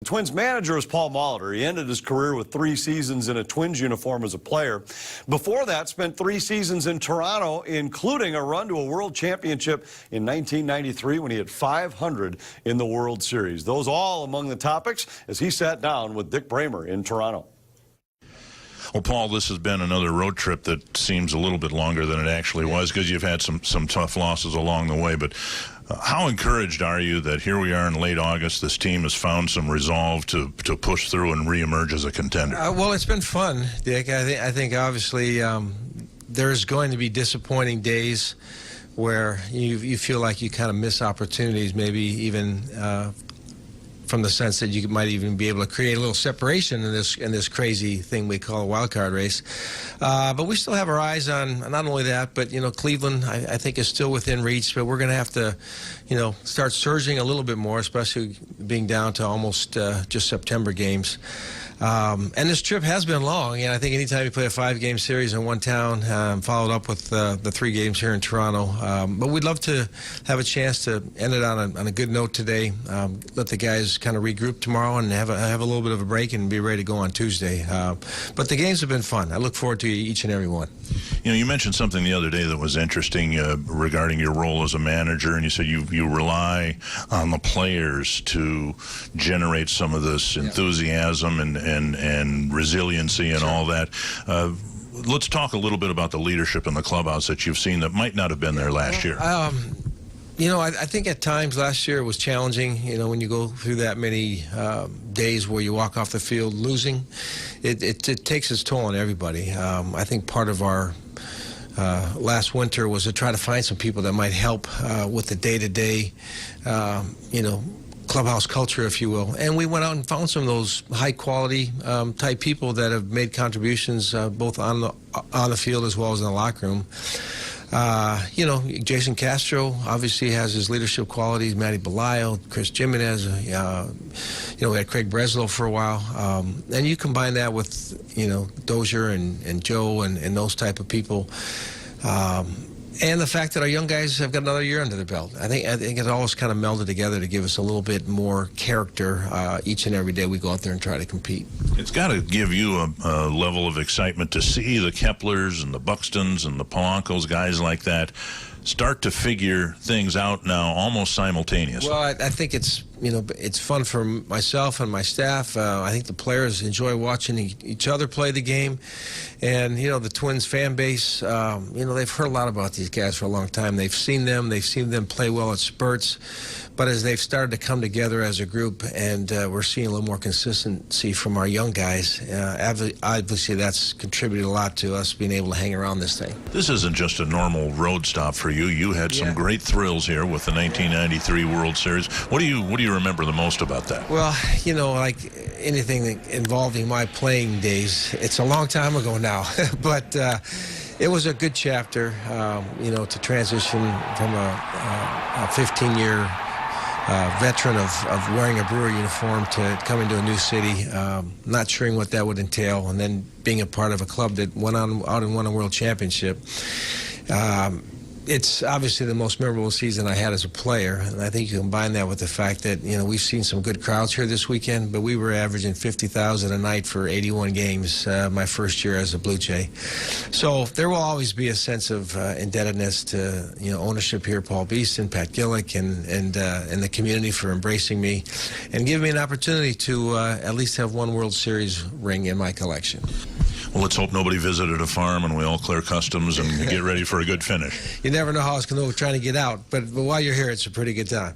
Twins manager is Paul Molitor. He ended his career with 3 seasons in a Twins uniform as a player. Before that, spent 3 seasons in Toronto, including a run to a World Championship in 1993 when he had 500 in the World Series. Those all among the topics as he sat down with Dick Bremer in Toronto. Well, Paul, this has been another road trip that seems a little bit longer than it actually was because you've had some tough losses along the way. But how encouraged are you that here we are in late August, this team has found some resolve to push through and reemerge as a contender? Well, it's been fun, Dick. I think obviously there's going to be disappointing days where you feel like you kind of miss opportunities, maybe even from the sense that you might even be able to create a little separation in this crazy thing we call a wild card race. But we still have our eyes on not only that, but Cleveland I think is still within reach. But we're going to have to start surging a little bit more, especially being down to almost just September games. And this trip has been long, and I think anytime you play a 5-game series in one town, followed up with the 3 games here in Toronto. But we'd love to have a chance to end it on a good note today. Let the guys kind of regroup tomorrow and have a little bit of a break and be ready to go on Tuesday. But the games have been fun. I look forward to each and every one. You mentioned something the other day that was interesting regarding your role as a manager, and you said you rely on the players to generate some of this enthusiasm and resiliency and all that. Let's talk a little bit about the leadership in the clubhouse that you've seen that might not have been there last year. I think at times last year it was challenging, when you go through that many days where you walk off the field losing. It takes its toll on everybody. I think part of our last winter was to try to find some people that might help with the day-to-day, clubhouse culture, if you will. And we went out and found some of those high-quality type people that have made contributions both on the field as well as in the locker room. Jason Castro obviously has his leadership qualities. Matty Belisle, Chris Jimenez, we had Craig Breslow for a while. And you combine that with, Dozier and Joe and those type of people. And the fact that our young guys have got another year under their belt. I think it always kind of melded together to give us a little bit more character each and every day we go out there and try to compete. It's got to give you a level of excitement to see the Keplers and the Buxtons and the Polancos, guys like that, start to figure things out now almost simultaneously. Well, I think it's fun for myself and my staff. I think the players enjoy watching each other play the game. And, the Twins fan base, they've heard a lot about these guys for a long time. They've seen them play well at spurts. But as they've started to come together as a group and we're seeing a little more consistency from our young guys, obviously that's contributed a lot to us being able to hang around this thing. This isn't just a normal road stop for you. You had some great thrills here with the 1993 World Series. What do you remember the most about that? Well, like anything involving my playing days, it's a long time ago now. But it was a good chapter, to transition from a 15-year veteran of wearing a Brewer uniform to coming to a new city, not sure what that would entail, and then being a part of a club that went out and won a world championship. It's obviously the most memorable season I had as a player, and I think you combine that with the fact that, we've seen some good crowds here this weekend, but we were averaging 50,000 a night for 81 games my first year as a Blue Jay. So there will always be a sense of indebtedness to, ownership here, Paul Beeston, Pat Gillick, and the community for embracing me and giving me an opportunity to at least have one World Series ring in my collection. Well, let's hope nobody visited a farm and we all clear customs and get ready for a good finish. You never know how it's going to go trying to get out, but while you're here, it's a pretty good time.